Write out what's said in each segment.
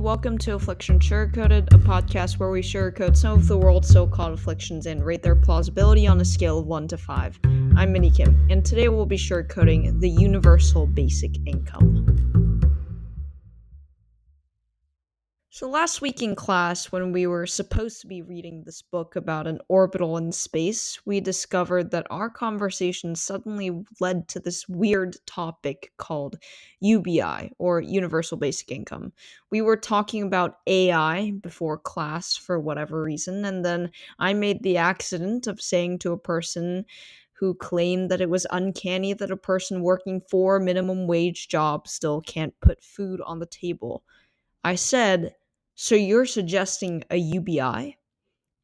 welcome to Afflictions Sugarcoated, a podcast where we sugarcoat some of the world's so-called afflictions and rate their plausibility on a scale of 1 to 5. I'm Minnie Kim, and today we'll be sugarcoating the universal basic income. So last week in class, when we were supposed to be reading this book about an orbital in space, we discovered that our conversation suddenly led to this weird topic called UBI, or Universal Basic Income. We were talking about AI before class for whatever reason, and then I made the accident of saying to a person who claimed that it was uncanny that a person working for a minimum wage job still can't put food on the table. I said, "So you're suggesting a UBI?"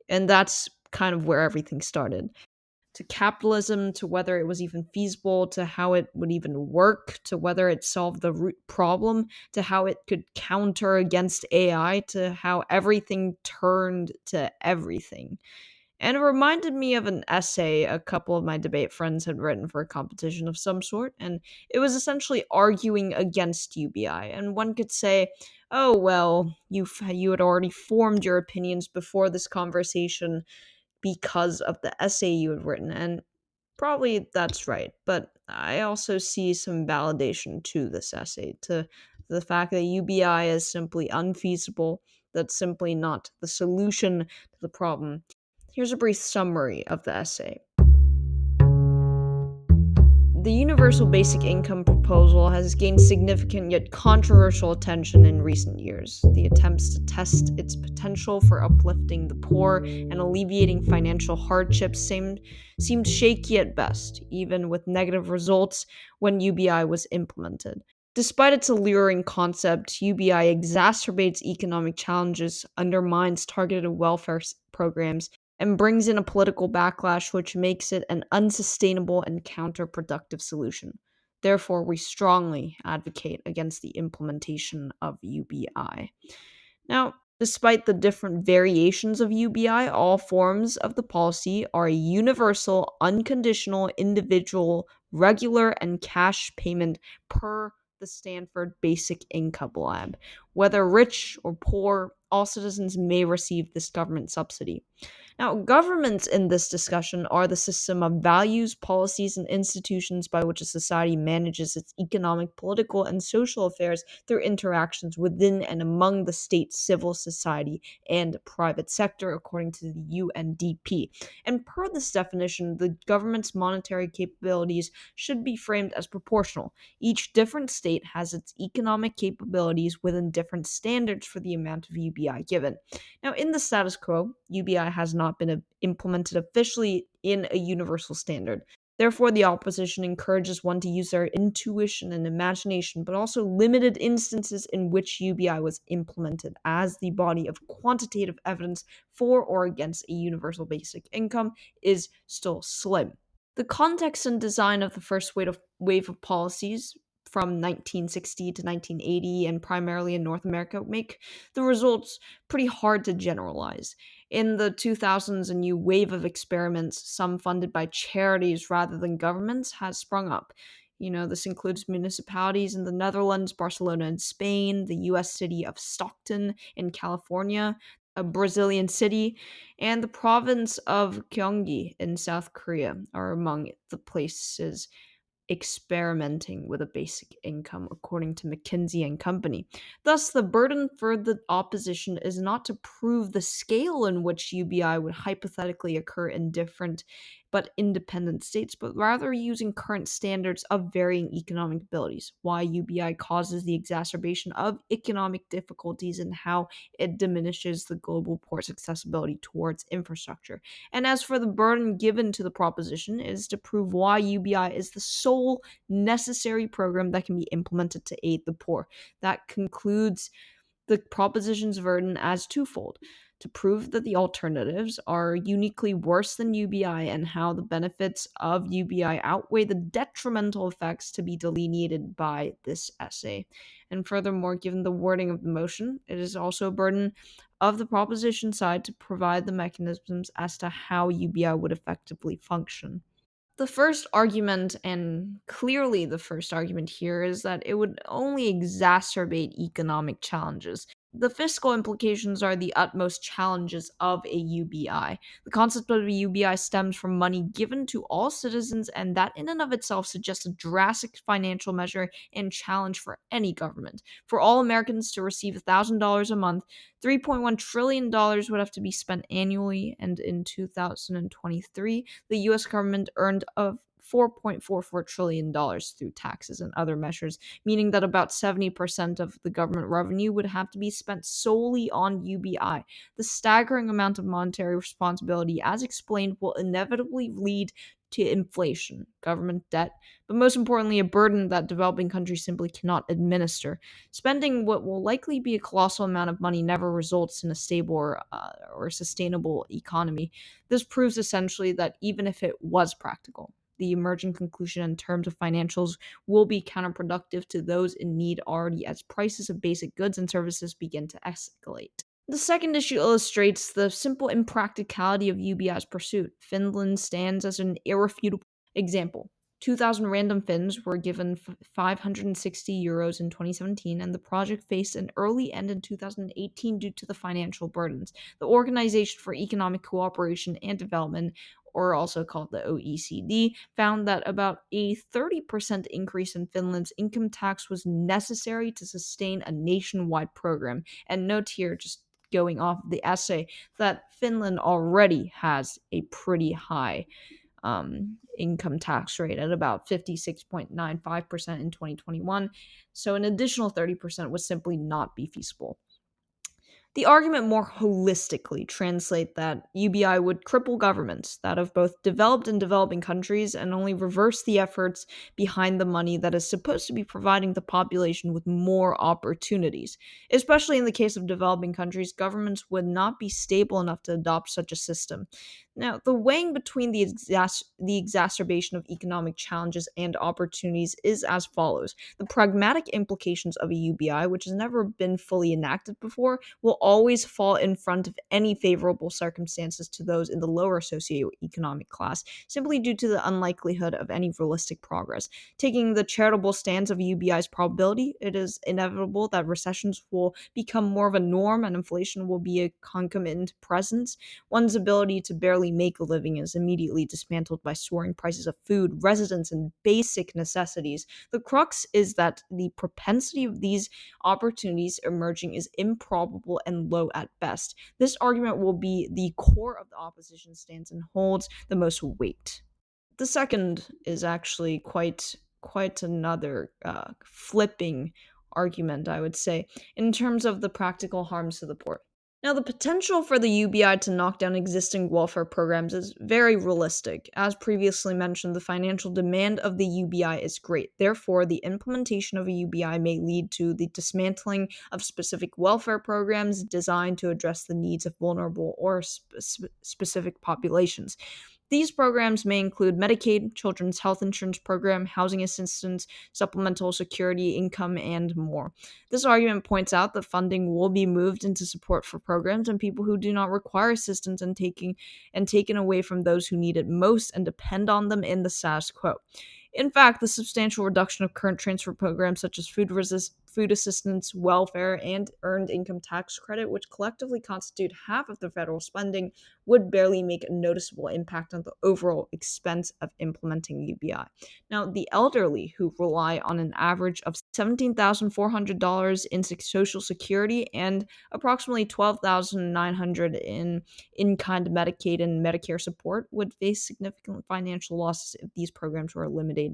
And that's kind of where everything started. To capitalism, to whether it was even feasible, to how it would even work, to whether it solved the root problem, to how it could counter against AI, to how everything turned to everything. And it reminded me of an essay a couple of my debate friends had written for a competition of some sort, and it was essentially arguing against UBI. And one could say, "Oh well, you had already formed your opinions before this conversation because of the essay you had written," and probably that's right. But I also see some validation to this essay, to the fact that UBI is simply unfeasible. That's simply not the solution to the problem. Here's a brief summary of the essay. The universal basic income proposal has gained significant yet controversial attention in recent years. The attempts to test its potential for uplifting the poor and alleviating financial hardships seemed shaky at best, even with negative results when UBI was implemented. Despite its alluring concept, UBI exacerbates economic challenges, undermines targeted welfare programs, and brings in a political backlash which makes it an unsustainable and counterproductive solution. Therefore, we strongly advocate against the implementation of UBI. Now, despite the different variations of UBI, all forms of the policy are a universal, unconditional, individual, regular, and cash payment per the Stanford Basic Income Lab. Whether rich or poor, all citizens may receive this government subsidy. Now, governments in this discussion are the system of values, policies, and institutions by which a society manages its economic, political, and social affairs through interactions within and among the state, civil society, and private sector, according to the UNDP. And per this definition, the government's monetary capabilities should be framed as proportional. Each different state has its economic capabilities within different standards for the amount of UBI given. Now, in the status quo, UBI has not been implemented officially in a universal standard. Therefore, the opposition encourages one to use their intuition and imagination, but also limited instances in which UBI was implemented as the body of quantitative evidence for or against a universal basic income is still slim. The context and design of the first wave of policies from 1960 to 1980 and primarily in North America make the results pretty hard to generalize. In the 2000s, a new wave of experiments, some funded by charities rather than governments, has sprung up. This includes municipalities in the Netherlands, Barcelona in Spain, the US city of Stockton in California, a Brazilian city, and the province of Gyeonggi in South Korea are among the places experimenting with a basic income, according to McKinsey and Company. Thus, the burden for the opposition is not to prove the scale in which UBI would hypothetically occur in different but independent states, but rather using current standards of varying economic abilities, why UBI causes the exacerbation of economic difficulties, and how it diminishes the global poor's accessibility towards infrastructure. And as for the burden given to the proposition, it is to prove why UBI is the sole necessary program that can be implemented to aid the poor. That concludes the proposition's burden as twofold: to prove that the alternatives are uniquely worse than UBI and how the benefits of UBI outweigh the detrimental effects to be delineated by this essay. And furthermore, given the wording of the motion, it is also a burden of the proposition side to provide the mechanisms as to how UBI would effectively function. The first argument, and clearly the first argument here, is that it would only exacerbate economic challenges. The fiscal implications are the utmost challenges of a UBI. The concept of a UBI stems from money given to all citizens, and that in and of itself suggests a drastic financial measure and challenge for any government. For all Americans to receive $1,000 a month, $3.1 trillion would have to be spent annually, and in 2023, the US government earned of $4.44 trillion through taxes and other measures, meaning that about 70% of the government revenue would have to be spent solely on UBI. The staggering amount of monetary responsibility, as explained, will inevitably lead to inflation, government debt, but most importantly, a burden that developing countries simply cannot administer. Spending what will likely be a colossal amount of money never results in a stable or sustainable economy. This proves essentially that even if it was practical, the emerging conclusion in terms of financials will be counterproductive to those in need already as prices of basic goods and services begin to escalate. The second issue illustrates the simple impracticality of UBI's pursuit. Finland stands as an irrefutable example. 2,000 random Finns were given €560 in 2017, and the project faced an early end in 2018 due to the financial burdens. The Organization for Economic Cooperation and Development, or also called the OECD, found that about a 30% increase in Finland's income tax was necessary to sustain a nationwide program. And note here, just going off the essay, that Finland already has a pretty high income tax rate at about 56.95% in 2021. So an additional 30% would simply not be feasible. The argument more holistically translate that UBI would cripple governments, that of both developed and developing countries, and only reverse the efforts behind the money that is supposed to be providing the population with more opportunities. Especially in the case of developing countries, governments would not be stable enough to adopt such a system. Now, the weighing between the exacerbation of economic challenges and opportunities is as follows. The pragmatic implications of a UBI, which has never been fully enacted before, will always fall in front of any favorable circumstances to those in the lower socioeconomic class, simply due to the unlikelihood of any realistic progress. Taking the charitable stance of UBI's probability, it is inevitable that recessions will become more of a norm and inflation will be a concomitant presence. One's ability to barely make a living is immediately dismantled by soaring prices of food, residence, and basic necessities. The crux is that the propensity of these opportunities emerging is improbable and low at best. This argument will be the core of the opposition stance and holds the most weight. The second is actually quite another flipping argument, I would say, in terms of the practical harms to the poor. Now, the potential for the UBI to knock down existing welfare programs is very realistic. As previously mentioned, the financial demand of the UBI is great. Therefore, the implementation of a UBI may lead to the dismantling of specific welfare programs designed to address the needs of vulnerable or specific populations. These programs may include Medicaid, Children's Health Insurance Program, housing assistance, supplemental security income, and more. This argument points out that funding will be moved into support for programs and people who do not require assistance and taken away from those who need it most and depend on them in the status quo. In fact, the substantial reduction of current transfer programs such as food assistance, welfare, and earned income tax credit, which collectively constitute half of the federal spending, would barely make a noticeable impact on the overall expense of implementing UBI. Now, the elderly, who rely on an average of $17,400 in Social Security and approximately $12,900 in in-kind Medicaid and Medicare support, would face significant financial losses if these programs were eliminated.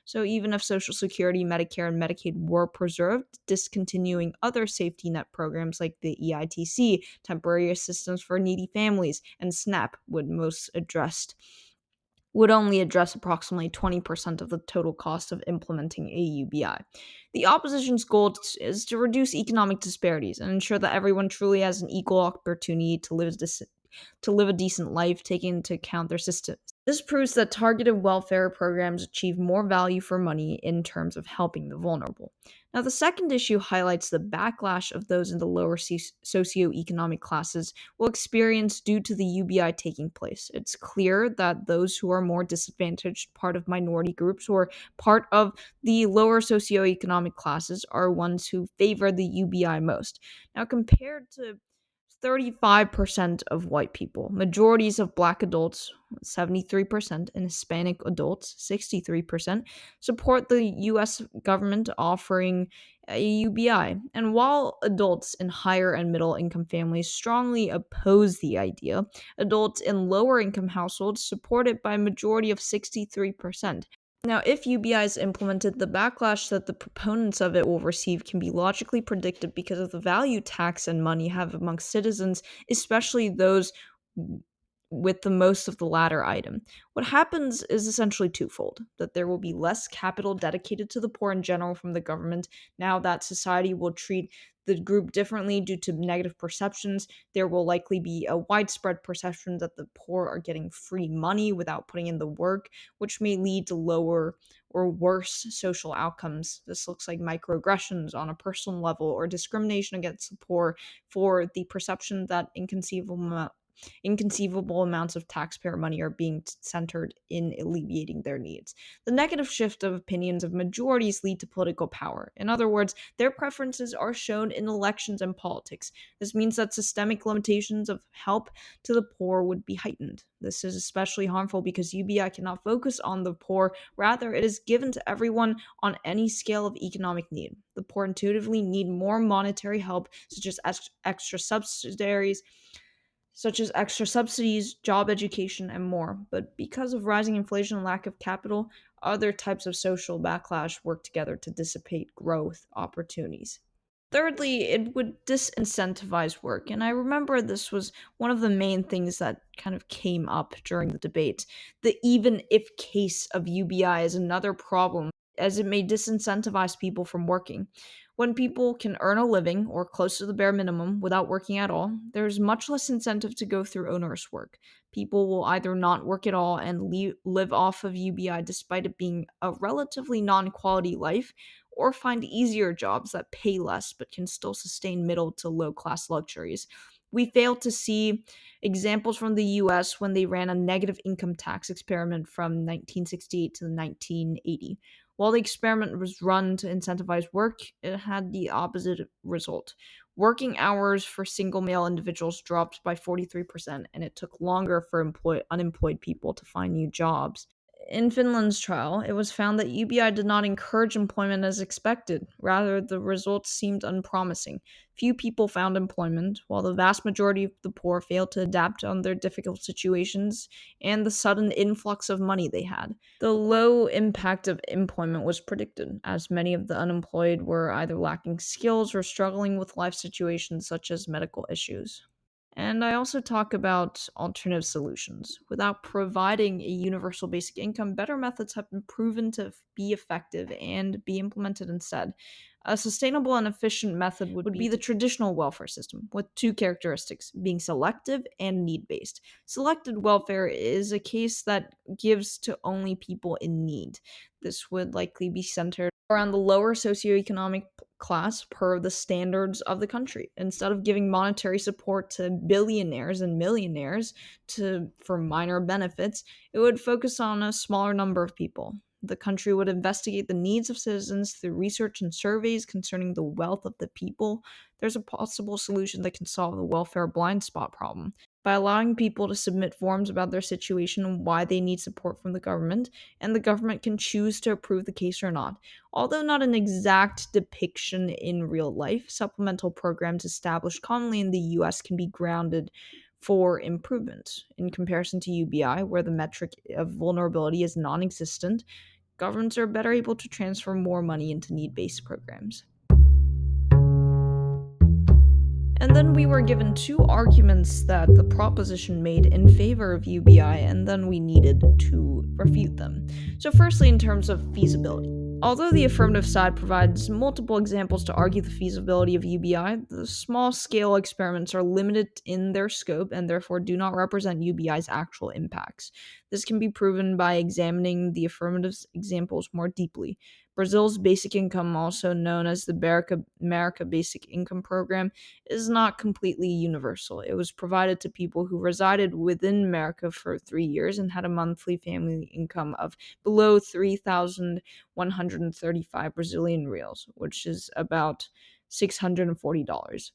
So even if Social Security, Medicare, and Medicaid were preserved, discontinuing other safety net programs like the EITC, Temporary Assistance for Needy Families, and SNAP would only address approximately 20% of the total cost of implementing a UBI. The opposition's goal is to reduce economic disparities and ensure that everyone truly has an equal opportunity to live a decent life, taking into account their This proves that targeted welfare programs achieve more value for money in terms of helping the vulnerable. Now, the second issue highlights the backlash of those in the lower socioeconomic classes will experience due to the UBI taking place. It's clear that those who are more disadvantaged, part of minority groups, or part of the lower socioeconomic classes, are ones who favor the UBI most. Now, compared to 35% of white people, majorities of black adults, 73%, and Hispanic adults, 63%, support the US government offering a UBI. And while adults in higher and middle income families strongly oppose the idea, adults in lower income households support it by a majority of 63%. Now, if UBI is implemented, the backlash that the proponents of it will receive can be logically predicted because of the value tax and money have amongst citizens, especially those with the most of the latter item. What happens is essentially twofold: that there will be less capital dedicated to the poor in general from the government, now that society will treat the group differently due to negative perceptions. There will likely be a widespread perception that the poor are getting free money without putting in the work, which may lead to lower or worse social outcomes. This looks like microaggressions on a personal level or discrimination against the poor for the perception that inconceivable amounts of taxpayer money are being centered in alleviating their needs. The negative shift of opinions of majorities lead to political power. In other words, their preferences are shown in elections and politics. This means that systemic limitations of help to the poor would be heightened. This is especially harmful because UBI cannot focus on the poor, rather, it is given to everyone on any scale of economic need. The poor intuitively need more monetary help, such as extra subsidies, job education, and more. But because of rising inflation and lack of capital, other types of social backlash work together to dissipate growth opportunities. Thirdly, it would disincentivize work. And I remember this was one of the main things that kind of came up during the debate. The even if case of UBI is another problem, as it may disincentivize people from working. When people can earn a living or close to the bare minimum without working at all, there's much less incentive to go through onerous work. People will either not work at all and live off of UBI despite it being a relatively non quality life, or find easier jobs that pay less but can still sustain middle to low class luxuries. We failed to see examples from the US when they ran a negative income tax experiment from 1968 to 1980. While the experiment was run to incentivize work, it had the opposite result. Working hours for single male individuals dropped by 43%, and it took longer for unemployed people to find new jobs. In Finland's trial, it was found that UBI did not encourage employment as expected. Rather, the results seemed unpromising. Few people found employment, while the vast majority of the poor failed to adapt on their difficult situations and the sudden influx of money they had. The low impact of employment was predicted, as many of the unemployed were either lacking skills or struggling with life situations such as medical issues. And I also talk about alternative solutions. Without providing a universal basic income, better methods have been proven to be effective and be implemented instead. A sustainable and efficient method would be the traditional welfare system, with two characteristics: being selective and need based. Selected welfare is a case that gives to only people in need. This would likely be centered around the lower socioeconomic class per the standards of the country. Instead of giving monetary support to billionaires and millionaires for minor benefits, it would focus on a smaller number of people. The country would investigate the needs of citizens through research and surveys concerning the wealth of the people. There's a possible solution that can solve the welfare blind spot problem. By allowing people to submit forms about their situation and why they need support from the government, and the government can choose to approve the case or not. Although not an exact depiction in real life, supplemental programs established commonly in the US can be grounded for improvement. In comparison to UBI, where the metric of vulnerability is non existent, governments are better able to transfer more money into need based programs. And then we were given two arguments that the proposition made in favor of UBI, and then we needed to refute them. So, firstly, in terms of feasibility. Although the affirmative side provides multiple examples to argue the feasibility of UBI, the small scale experiments are limited in their scope and therefore do not represent UBI's actual impacts. This can be proven by examining the affirmative examples more deeply. Brazil's basic income, also known as the America Basic Income Program, is not completely universal. It was provided to people who resided within America for 3 years and had a monthly family income of below 3,135 Brazilian reals, which is about $640.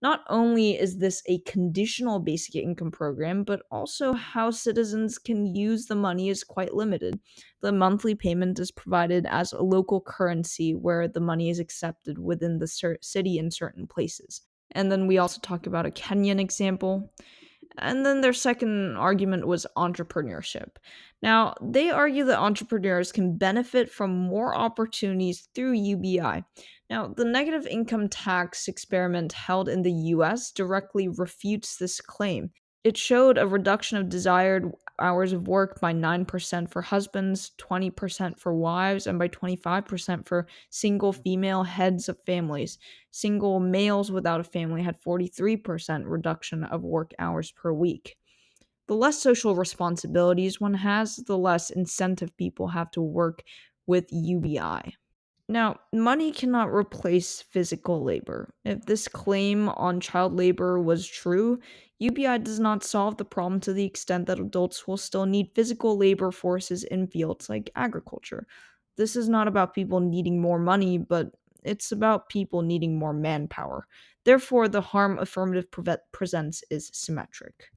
Not only is this a conditional basic income program, but also how citizens can use the money is quite limited. The monthly payment is provided as a local currency where the money is accepted within the city in certain places. And then we also talk about a Kenyan example. And then their second argument was entrepreneurship. Now, they argue that entrepreneurs can benefit from more opportunities through UBI. Now, the negative income tax experiment held in the US directly refutes this claim. It showed a reduction of desired hours of work by 9% for husbands, 20% for wives, and by 25% for single female heads of families. Single males without a family had 43% reduction of work hours per week. The less social responsibilities one has, the less incentive people have to work with UBI. Now, money cannot replace physical labor. If this claim on child labor was true, UBI does not solve the problem to the extent that adults will still need physical labor forces in fields like agriculture. This is not about people needing more money, but it's about people needing more manpower. Therefore, the harm affirmative presents is symmetric.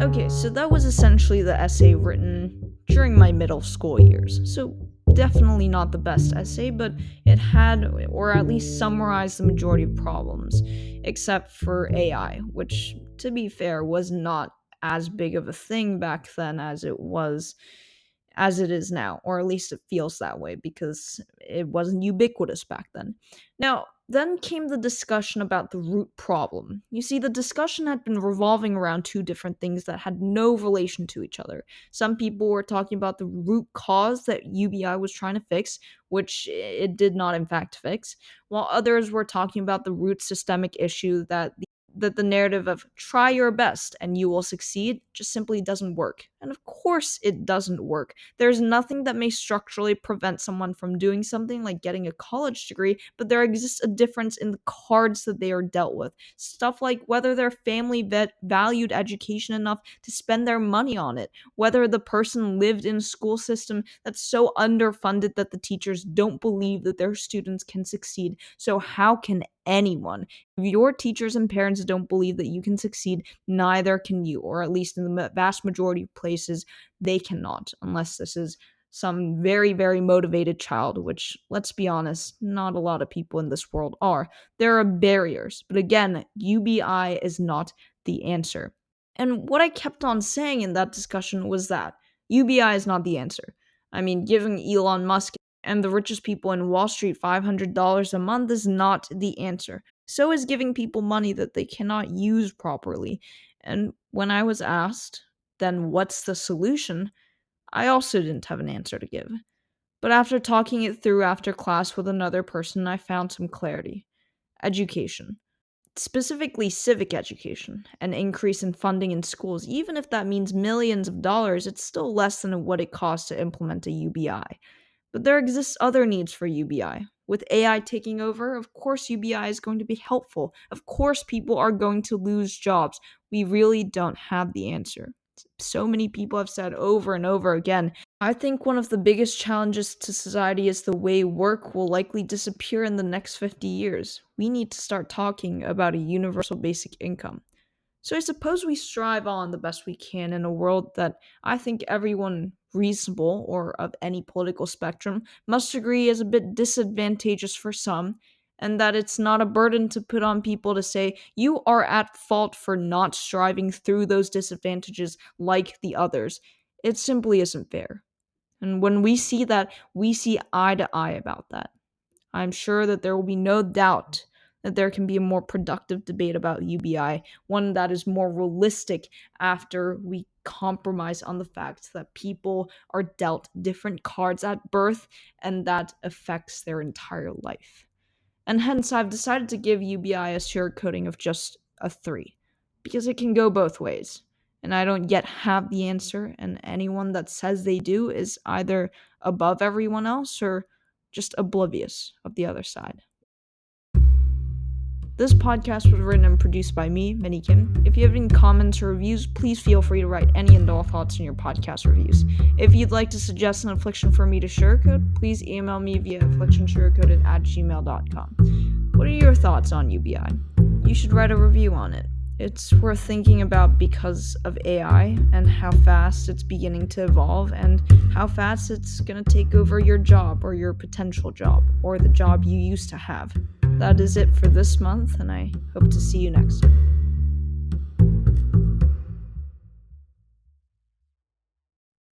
Okay, so that was essentially the essay written during my middle school years. So, definitely not the best essay, but it had, or at least summarized the majority of problems, except for AI, which, to be fair, was not as big of a thing back then as it is now, or at least it feels that way because it wasn't ubiquitous back then. Now, then came the discussion about the root problem. You see, the discussion had been revolving around two different things that had no relation to each other. Some people were talking about the root cause that UBI was trying to fix, which it did not, in fact, fix, while others were talking about the root systemic issue that the narrative of try your best and you will succeed just simply doesn't work. And of course, it doesn't work. There's nothing that may structurally prevent someone from doing something like getting a college degree, but there exists a difference in the cards that they are dealt with. Stuff like whether their family valued education enough to spend their money on it, whether the person lived in a school system that's so underfunded that the teachers don't believe that their students can succeed. So, how can anyone? If your teachers and parents don't believe that you can succeed, neither can you, or at least in the vast majority of places, they cannot, unless this is some very, very motivated child, which, let's be honest, not a lot of people in this world are. There are barriers, but again, UBI is not the answer. And what I kept on saying in that discussion was that UBI is not the answer. I mean, giving Elon Musk and the richest people in Wall Street $500 a month is not the answer. So is giving people money that they cannot use properly. And when I was asked, then what's the solution? I also didn't have an answer to give. But after talking it through after class with another person, I found some clarity. Education. Specifically, civic education. An increase in funding in schools, even if that means millions of dollars, it's still less than what it costs to implement a UBI. But there exists other needs for UBI. With AI taking over, of course UBI is going to be helpful. Of course people are going to lose jobs. We really don't have the answer. So many people have said over and over again. I think one of the biggest challenges to society is the way work will likely disappear in the next 50 years. We need to start talking about a universal basic income. So I suppose we strive on the best we can in a world that I think everyone reasonable or of any political spectrum must agree is a bit disadvantageous for some, and that it's not a burden to put on people to say you are at fault for not striving through those disadvantages like the others. It simply isn't fair. And when we see that, we see eye to eye about that. I'm sure that there will be no doubt that there can be a more productive debate about UBI, one that is more realistic after we compromise on the fact that people are dealt different cards at birth and that affects their entire life. And hence, I've decided to give UBI a sugarcoating of just a 3, because it can go both ways. And I don't yet have the answer, and anyone that says they do is either above everyone else or just oblivious of the other side. This podcast was written and produced by me, Minnie Kim. If you have any comments or reviews, please feel free to write any and all thoughts in your podcast reviews. If you'd like to suggest an affliction for me to sugarcoat, please email me via afflictionsugarcoated@gmail.com. What are your thoughts on UBI? You should write a review on it. It's worth thinking about because of AI and how fast it's beginning to evolve and how fast it's going to take over your job or your potential job or the job you used to have. That is it for this month, and I hope to see you next time.